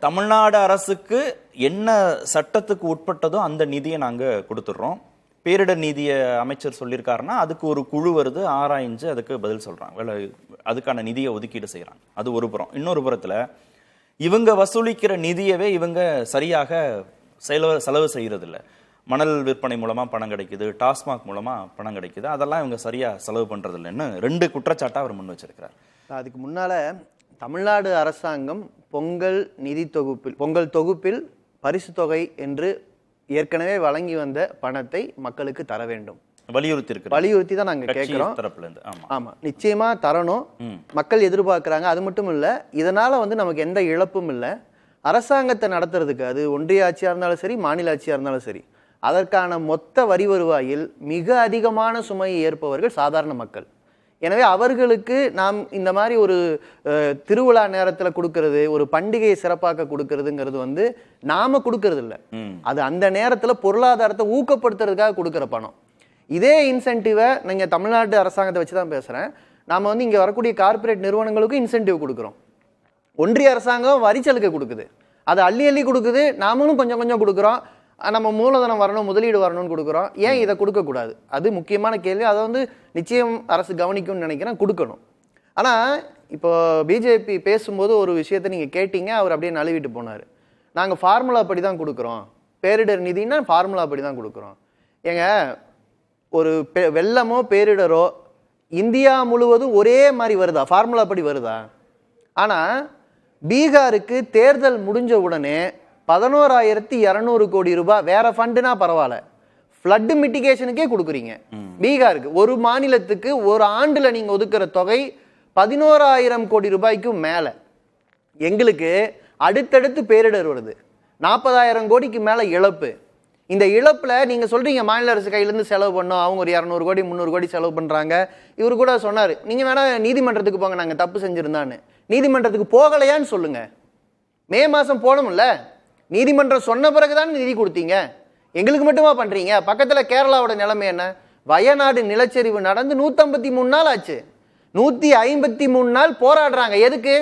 தமிழ்நாடு அரசுக்கு என்ன சட்டத்துக்கு உட்பட்டதோ அந்த நிதியை நாங்க கொடுத்துடுறோம். பேரிடர் நீதிய அமைச்சர் சொல்லியிருக்காருன்னா அதுக்கு ஒரு குழு வருது, ஆராய்ஞ்சு அதுக்கு பதில் சொல்றாங்க, அதுக்கான நிதியை ஒதுக்கீடு செய்யறாங்க. அது ஒரு புறம். இன்னொரு புறத்துல இவங்க வசூலிக்கிற நிதியவே இவங்க சரியாக செலவு செய்யறது இல்லை. மணல் விற்பனை மூலமா பணம் கிடைக்குது, டாஸ்மாக் மூலமா பணம் கிடைக்குது, அதெல்லாம் இவங்க சரியா செலவு பண்றது இல்லைன்னு 2 குற்றச்சாட்டை அவர் முன் வச்சிருக்கிறார். அதுக்கு முன்னால தமிழ்நாடு அரசாங்கம் பொங்கல் தொகுப்பில் பரிசு தொகை என்று ஏற்கனவே வழங்கி வந்த பணத்தை மக்களுக்கு தர வேண்டும் வலியுறுத்தி தான் நாங்க கேட்கிறோம். ஆமா, நிச்சயமா தரணும். மக்கள் எதிர்பார்க்கிறாங்க. அது மட்டும் இல்ல, இதனால நமக்கு எந்த இழப்பும் இல்லை. அரசாங்கத்தை நடத்துறதுக்கு, அது ஒன்றிய ஆட்சியா இருந்தாலும் சரி, மாநில ஆட்சியா இருந்தாலும் சரி, அதற்கான மொத்த வரி வருவாயில் மிக அதிகமான சுமையை ஏற்பவர்கள் சாதாரண மக்கள். எனவே அவர்களுக்கு நாம் இந்த மாதிரி ஒரு திருவிழா நேரத்தில் கொடுக்கறது, ஒரு பண்டிகையை சிறப்பாக கொடுக்கறதுங்கிறது நாம கொடுக்கறது இல்லை. அது அந்த நேரத்தில் பொருளாதாரத்தை ஊக்கப்படுத்துறதுக்காக கொடுக்குற பணம். இதே இன்சென்டிவை நீங்கள் தமிழ்நாட்டு அரசாங்கத்தை வச்சு தான் பேசுகிறேன். நாம் இங்கே வரக்கூடிய கார்பரேட் நிறுவனங்களுக்கும் இன்சென்டிவ் கொடுக்குறோம். ஒன்றிய அரசாங்கம் வரிச்சலுகை கொடுக்குது, அது அள்ளி அள்ளி கொடுக்குது. நாமளும் கொஞ்சம் கொஞ்சம் கொடுக்குறோம். நம்ம மூலதனம் வரணும், முதலீடு வரணும்னு கொடுக்குறோம். ஏன் இதை கொடுக்கக்கூடாது? அது முக்கியமான கேள்வி. அதை நிச்சயம் அரசு கவனிக்கும்னு நினைக்கிறேன், கொடுக்கணும். ஆனால் இப்போ பிஜேபி பேசும்போது ஒரு விஷயத்தை நீங்கள் கேட்டீங்க, அவர் அப்படியே நழுவிட்டு போனார். நாங்கள் ஃபார்முலா படி தான் கொடுக்குறோம், பேரிடர் நிதினா ஃபார்முலா படி தான் கொடுக்குறோம். ஏங்க, ஒரு வெள்ளமோ பேரிடரோ இந்தியா முழுவதும் ஒரே மாதிரி வருதா? ஃபார்முலா படி வருதா? ஆனால் பீகாருக்கு தேர்தல் முடிஞ்ச உடனே 11,200 கோடி ரூபாய் வேற ஃபண்டுனா பரவாயில்ல, ஃப்ளட் மிட்டிகேஷனுக்கே கொடுக்குறீங்க. பீகாருக்கு ஒரு மாநிலத்துக்கு ஒரு ஆண்டுல நீங்க ஒதுக்குற தொகை 11,000 கோடி ரூபாய்க்கும் மேல. எங்களுக்கு அடுத்தடுத்து பேரிடர் வருது, 40,000 கோடிக்கு மேல இழப்பு. இந்த இழப்புல நீங்க சொல்றீங்க மாநில அரசு கையிலிருந்து செலவு பண்ணோம், அவங்க ஒரு 200 கோடி 300 கோடி செலவு பண்றாங்க. இவரு கூட சொன்னாரு, நீங்க வேணா நீதிமன்றத்துக்கு போங்க, நாங்க தப்பு செஞ்சிருந்தான்னு. நீதிமன்றத்துக்கு போகலையான்னு சொல்லுங்க. மே மாசம் போனோம்ல, நீதிமன்றம் சொன்ன பிறகுதான் நிதி கொடுத்தீங்க. எங்களுக்கு மட்டுமா பண்றீங்க? பக்கத்துல கேரளாவோட நிலைமை என்ன? வயநாடு நிலச்சரிவு நடந்து 153 நாள் ஆச்சு. 153 நாள் போராடுறாங்க. எதுக்கு?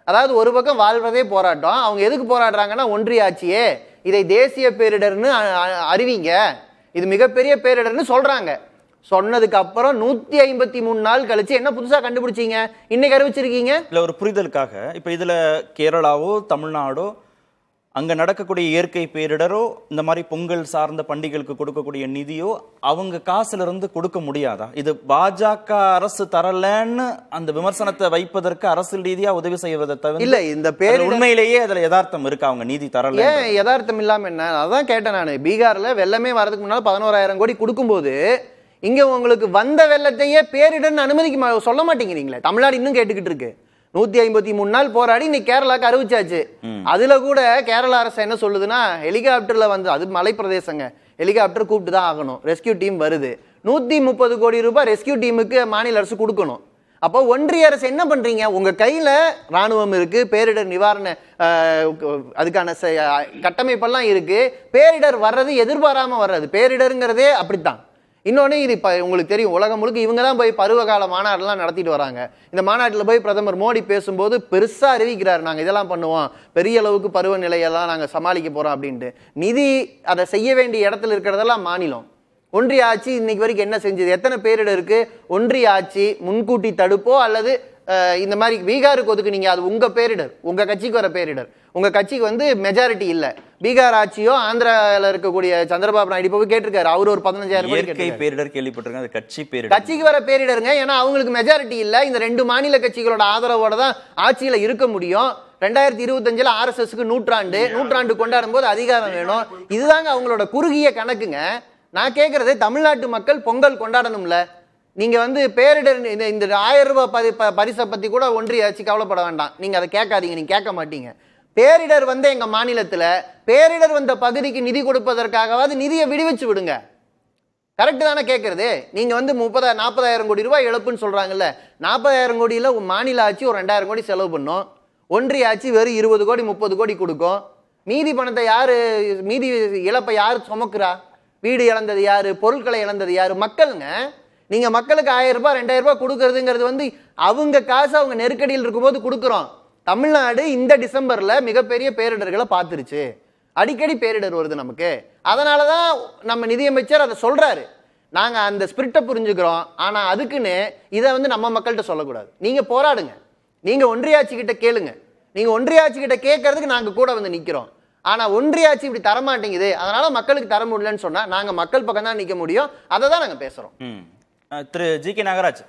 அதாவது ஒரு பக்கம் வாழ்வதே போராட்டம். அவங்க எதுக்கு போராடுறாங்கன்னா, ஒன்றிய ஆட்சியே இதை தேசிய பேரிடர்னு அறிவிங்க, இது மிகப்பெரிய பேரிடர்னு சொல்றாங்க. சொன்னதுக்கு அப்புறம் 153 நாள் கழிச்சு என்ன புதுசா கண்டுபிடிச்சீங்க? இன்னைக்கு அறிவிச்சிருக்கீங்க. இல்ல, ஒரு புரிதலுக்காக இப்ப இதுல கேரளாவோ தமிழ்நாடோ அங்க நடக்கக்கூடிய இயற்கை பேரிடரோ இந்த மாதிரி பொங்கல் சார்ந்த பண்டிகைகளுக்கு கொடுக்கக்கூடிய நிதியோ அவங்க காசுல இருந்து கொடுக்க முடியாதா? இது பாஜக அரசு தரலன்னு அந்த விமர்சனத்தை வைப்பதற்கு அரசியல் ரீதியா உதவி செய்வதை தவிர இல்ல, இந்த பேர் உண்மையிலேயே அதுல யதார்த்தம் இருக்கா? அவங்க நிதி தரல, ஏன் யதார்த்தம் இல்லாம என்ன? அதான் கேட்டேன் நானு. பீகார்ல வெள்ளமே வரதுக்கு முன்னால 11,000 கோடி கொடுக்கும்போது இங்க உங்களுக்கு வந்த வெள்ளத்தையே பேரிடர்னு அனுமதிக்க சொல்ல மாட்டேங்கிறீங்களே. தமிழ்நாடு இன்னும் கேட்டுக்கிட்டு இருக்கு. 153 நாள் போராடி இன்னைக்கு கேரளாக்கு அறிவிச்சாச்சு. அதுல கூட கேரளா அரசு என்ன சொல்லுதுன்னா, ஹெலிகாப்டர்ல அது மலை பிரதேசங்க, ஹெலிகாப்டர் கூப்பிட்டு தான் ஆகணும், ரெஸ்கியூ டீம் வருது. 130 கோடி ரூபாய் ரெஸ்கியூ டீமுக்கு மாநில அரசு கொடுக்கணும். அப்போ ஒன்றிய அரசு என்ன பண்றீங்க? உங்க கையில ராணுவம் இருக்கு, பேரிடர் நிவாரண அதுக்கான கட்டமைப்பெல்லாம் இருக்கு. பேரிடர் வர்றது எதிர்பாராம வர்றது, பேரிடருங்கிறதே அப்படித்தான். இன்னொன்று, இது இப்போ உங்களுக்கு தெரியும், உலகம் முழுக்க இவங்க தான் போய் பருவகால மாநாடுலாம் நடத்திட்டு வராங்க. இந்த மாநாட்டில் போய் பிரதமர் மோடி பேசும்போது பெருசாக அறிவிக்கிறார், நாங்கள் இதெல்லாம் பண்ணுவோம், பெரிய அளவுக்கு பருவநிலையெல்லாம் நாங்கள் சமாளிக்க போகிறோம் அப்படின்ட்டு. நிதி அதை செய்ய வேண்டிய இடத்துல இருக்கிறதெல்லாம் மாநிலம். ஒன்றிய ஆட்சி இன்னைக்கு வரைக்கும் என்ன செஞ்சது? எத்தனை பேரிடர் இருக்கு? ஒன்றிய ஆட்சி முன்கூட்டி தடுப்போ அல்லது இந்த மாதிரி பீகாருக்கு ஒதுக்குனீங்க, அது உங்க பேரிடர், உங்க கட்சிக்கு வர பேரிடர். உங்க கட்சிக்கு மெஜாரிட்டி இல்ல. பீகார் ஆட்சியோ ஆந்திரால இருக்கக்கூடிய சந்திரபாபு நாயுடு போய் கேட்டிருக்காரு, அவர் ஒரு 15,000 பேரிடர் கேள்விப்பட்டிருக்காங்க. அது கட்சிக்கு வர பேரிடருங்க. ஏன்னா அவங்களுக்கு மெஜாரிட்டி இல்ல. இந்த 2 மாநில கட்சிகளோட ஆதரவோட தான் ஆட்சியில இருக்க முடியும். 2025 RSSக்கு நூற்றாண்டு கொண்டாடும் போது அதிகாரம் வேணும். இதுதாங்க அவங்களோட குறுகிய கணக்குங்க. நான் கேட்கறது, தமிழ்நாட்டு மக்கள் பொங்கல் கொண்டாடணும்ல. நீங்க பேரிடர் இந்த 1000 ரூபாய் பரிசை பத்தி கூட ஒன்றிய ஆட்சி கவலைப்பட வேண்டாம். நீங்க அதை கேட்காதீங்க, நீங்க கேட்க மாட்டீங்க. பேரிடர் எங்க மாநிலத்துல பேரிடர் வந்த பகுதிக்கு நிதி கொடுப்பதற்காகவாது நிதியை விடுவிச்சு விடுங்க. கரெக்ட் தானே கேட்கறது? நீங்க 40,000 கோடி ரூபாய் இழப்புன்னு சொல்றாங்கல்ல, 40,000 கோடியில மாநில ஆட்சி ஒரு 2,000 கோடி செலவு பண்ணும், ஒன்றிய ஆட்சி வெறும் 20 கோடி 30 கோடி கொடுக்கும். மீதி பணத்தை யாரு, மீதி இழப்பை யாரு சுமக்குறா? வீடு இழந்தது யாரு? பொருட்களை இழந்தது யாரு? மக்களுங்க. நீங்க மக்களுக்கு 1000 ரூபாய் 2000 ரூபாய் கொடுக்கறதுங்கிறது அவங்க காசு அவங்க நெருக்கடியில் இருக்கும்போது கொடுக்குறோம். தமிழ்நாடு இந்த டிசம்பர்ல மிகப்பெரிய பேரிடர்களை பார்த்துருச்சு. அடிக்கடி பேரிடர் வருது நமக்கு. அதனாலதான் நம்ம நிதியமைச்சர் அதை சொல்றாரு. நாங்க அந்த ஸ்பிரிட்டை புரிஞ்சுக்கிறோம். ஆனா அதுக்குன்னு இதை நம்ம மக்கள்கிட்ட சொல்லக்கூடாது. நீங்க போராடுங்க, நீங்க ஒன்றிய ஆட்சி கிட்ட கேளுங்க. நீங்க ஒன்றிய ஆட்சி கிட்ட கேட்கறதுக்கு நாங்க கூட நிக்கிறோம். ஆனா ஒன்றிய ஆட்சி இப்படி தரமாட்டேங்குது, அதனால மக்களுக்கு தர முடியலன்னு சொன்னா நாங்க மக்கள் பக்கம் தான் நிக்க முடியும். அதை தான் நாங்க பேசுறோம். திரு ஜி.கே. நாகராஜ்,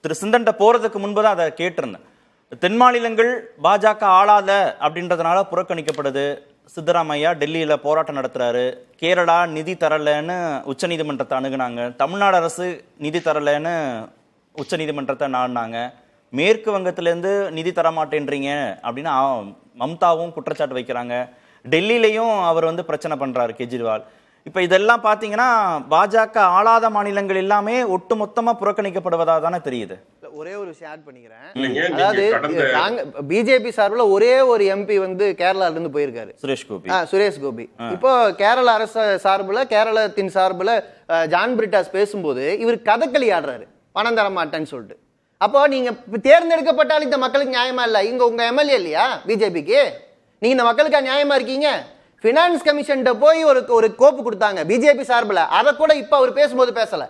திரு சிந்தன்ட்ட போறதுக்கு முன்புதான் அதை கேட்டிருந்தேன். தென் மாநிலங்கள் பாஜக ஆளாத அப்படின்றதுனால புறக்கணிக்கப்படுது. சித்தராமையா டெல்லியில போராட்டம் நடத்துறாரு. கேரளா நிதி தரலன்னு உச்சநீதிமன்றத்தை அணுகுனாங்க. தமிழ்நாடு அரசு நிதி தரலன்னு உச்சநீதிமன்றத்தை நாடினாங்க. மேற்கு வங்கத்திலேருந்து நிதி தர மாட்டேன்றீங்க அப்படின்னு மம்தாவும் குற்றச்சாட்டு வைக்கிறாங்க. டெல்லியிலையும் அவர் பிரச்சனை பண்றாரு கெஜ்ரிவால். இப்ப இதெல்லாம் பாத்தீங்கன்னா பாஜக ஆளாத மாநிலங்கள் எல்லாமே ஒட்டு மொத்தமா புறக்கணிக்கப்படுவதா தானே தெரியுது. ஒரே ஒரு விஷயம் ஆட் பண்ணிக்கிறேன். அதாவது பிஜேபி சார்பில் ஒரே ஒரு எம்பி கேரளால இருந்து போயிருக்காரு, சுரேஷ் கோபி. இப்போ கேரள அரசு சார்பில், கேரளத்தின் சார்பில் ஜான் பிரிட்டாஸ் பேசும்போது இவர் கதகளி ஆடுறாரு, பணம் தர மாட்டேன்னு சொல்லிட்டு. அப்போ நீங்க தேர்ந்தெடுக்கப்பட்டாலும் இந்த மக்களுக்கு நியாயமா இல்ல? இங்க உங்க எம்எல்ஏ இல்லையா பிஜேபிக்கு? நீங்க இந்த மக்களுக்கு நியாயமா இருக்கீங்க? பினான்ஸ் கமிஷன் போய் ஒரு கோப்பு கொடுத்தாங்க பிஜேபி சார்பில். அதை கூட இப்ப அவர் பேசும்போது பேசல.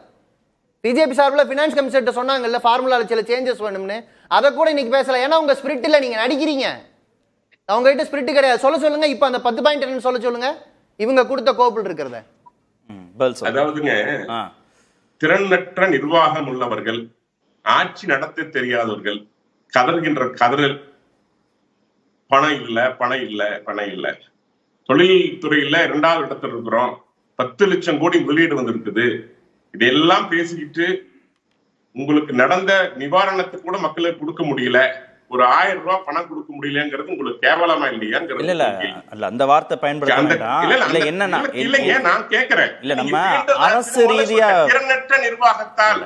பிஜேபி சார்பில் பினான்ஸ் கமிஷன் சொன்னாங்கல்ல ஃபார்முலால சில சேஞ்சஸ் வேணும்னு, அதை கூட இன்னைக்கு பேசல. ஏன்னா உங்க ஸ்பிரிட் இல்ல, நீங்க நடிக்கிறீங்க. அவங்க கிட்ட ஸ்பிரிட் கிடையாது. சொல்லுங்க இப்ப அந்த 10 பாயிண்ட் என்னன்னு சொல்லுங்க. இவங்க கொடுத்த கோப்பில் இருக்கிறத. அதாவதுங்க, திறனற்ற நிர்வாகம் உள்ளவர்கள், ஆட்சி நடத்த தெரியாதவர்கள் கதறுகின்ற கதறல் பணம் இல்ல, பணம் இல்ல, பணம் இல்ல. தொழில் துறையில 2வது இடத்துல இருக்கிறோம். 10 லட்சம் கோடி முதலீடு வந்திருக்குது. இதெல்லாம் பேசிக்கிட்டு உங்களுக்கு நடந்த நிவாரணத்துக்கு கூட மக்களுக்கு கொடுக்க முடியல, ஒரு 1000 ரூபாய் பணம் கொடுக்க முடியலங்கிறது உங்களுக்கு கேவலமா இல்லையாங்கிறது. இல்ல அந்த வார்த்தை பயன்படுத்த என்னன்னா இல்லைங்க, நான் கேக்குறேன். இல்ல நம்ம அரசு ரீதியா திறனற்ற நிர்வாகத்தால்,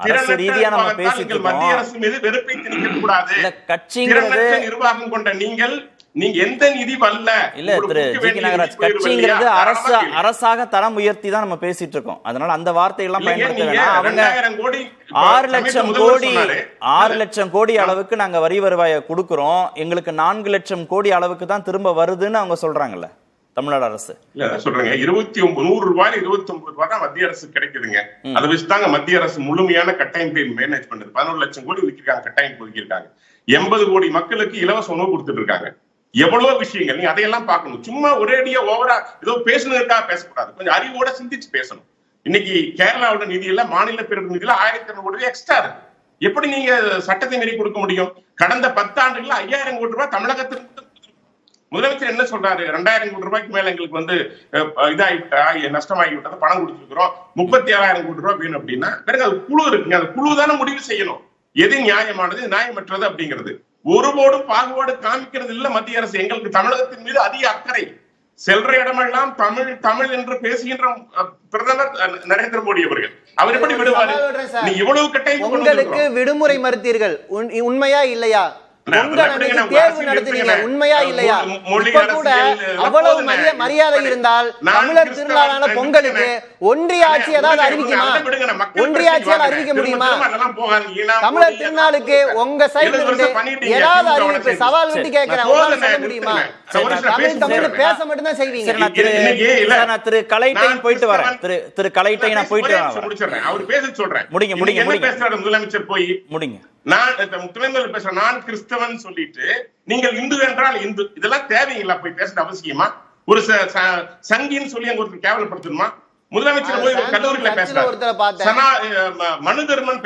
அரசு ரீதியா நம்ம பேசிட்டு மத்திய அரசு மீது வெறுப்பை திணிக்க கூடாது. கட்சிங்கிறது நிர்வாகம் கொண்ட நீங்க எந்த நிதி வரல இல்ல திரு ஜி.கே. நாகராஜ், கட்சிங்கிறது அரசாக தரம் உயர்த்தி தான் நம்ம பேசிட்டு இருக்கோம். அதனால அந்த வார்த்தையெல்லாம் பயன்படுத்த வேண்டாம். அவங்க 6 லட்சம் கோடி அளவுக்கு நாங்க வரி வருவாயை கொடுக்கிறோம், எங்களுக்கு 4 லட்சம் கோடி அளவுக்கு தான் திரும்ப வருதுன்னு அவங்க சொல்றாங்கல்ல தமிழ்நாடு அரசு. இல்ல சொல்றேங்க, 100 ரூபாய் 29 ரூபாய் தான் மத்திய அரசு கிடைக்குதுங்க. அதை வச்சுதாங்க மத்திய அரசு முழுமையான கட்டமைப்பை மேனேஜ் பண்ணுது. 11 லட்சம் கோடி ஒதுக்கிருக்காங்க, கட்டமைப்பு ஒதுக்கிருக்காங்க. 80 கோடி மக்களுக்கு இலவச உணவு கொடுத்துட்டு இருக்காங்க. எவ்வளவு விஷயங்கள் நீங்க அதையெல்லாம் பார்க்கணும். சும்மா ஒரேடியா ஓவரா ஏதோ பேசுனதுக்காக பேசக்கூடாது, கொஞ்சம் அறிவோட சிந்திச்சு பேசணும். இன்னைக்கு கேரளாவோட நிதியில, மாநில பேரிடர் நிதியில 1200 கோடி எக்ஸ்ட்ரா இருக்கு. எப்படி நீங்க சட்டத்தை மீறி கொடுக்க முடியும்? கடந்த 10 ஆண்டுகள்ல 5000 கோடி ரூபாய் தமிழகத்திற்கு முதலமைச்சர் என்ன சொல்றாரு? 2000 கோடி ரூபாய்க்கு மேல எங்களுக்கு நஷ்டமாகி விட்டது, பணம் கொடுத்துருக்கிறோம், 37,000 கோடி ரூபாய் வேணும் அப்படின்னா பிறகு அது குழு இருக்குங்க, அந்த குழு தானே முடிவு செய்யணும் எது நியாயமானது, நியாயமற்றது அப்படிங்கிறது. ஒருபோடும் பாகுபாடு காமிக்கிறது இல்ல மத்திய அரசு. எங்களுக்கு தமிழகத்தின் மீது அதிக அக்கறை. செல்ற இடமெல்லாம் தமிழ் தமிழ் என்று பேசுகின்ற பிரதமர் நரேந்திர மோடி அவர்கள், அவர் எப்படி விடுவாரு? நீ இவ்வளவு கட்டாயம் உங்களுக்கு விடுமுறை மறுத்தீர்கள், உண்மையா இல்லையா? தேர்வு நடத்துறீங்க, உண்மையா இல்லையா? இப்ப கூட அவ்வளவு மரியாதை இருந்தால் தமிழர் திருநாளான பொங்கலுக்கு ஒன்றிய ஆட்சி ஏதாவது அறிவிக்குமா? ஒன்றிய ஆட்சியால் அறிவிக்க முடியுமா? தமிழர் திருநாளுக்கு உங்க சைடு ஏதாவது அறிவிப்பு சவால் விட்டு கேட்கிறேன், சொல்ல முடியுமா? தமிழ் பேச மட்டும்தான் செய்வீங்க. திரு கலைட்டைன் போயிட்டு வரேன். திரு கலைட்டை நான் போயிட்டு வரேன். அவர் பேச சொல்றேன். முடிங்க பேசுறாரு முதலமைச்சர் போய் முடிங்க. நான் துணைமுதல் பேசுறேன், நான் கிறிஸ்தவன் சொல்லிட்டு நீங்கள் இந்து என்றால் இந்து, இதெல்லாம் தேவைங்களா? போய் பேசுற அவசியமா? ஒரு சங்கின்னு சொல்லி அங்க ஒருத்தர் கேவலப்படுத்தணுமா? முதலமைச்சர் போய் ஒரு கல்லூரியில பேசுறாரு, மனு தர்மன்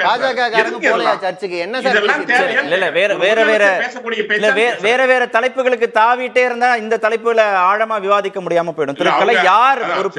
வேற தலைப்புகளுக்கு தாவிட்டே இருந்தா இந்த தலைப்புல ஆழமா விவாதிக்க முடியாம போயிடும். திரு கலை யார் ஒரு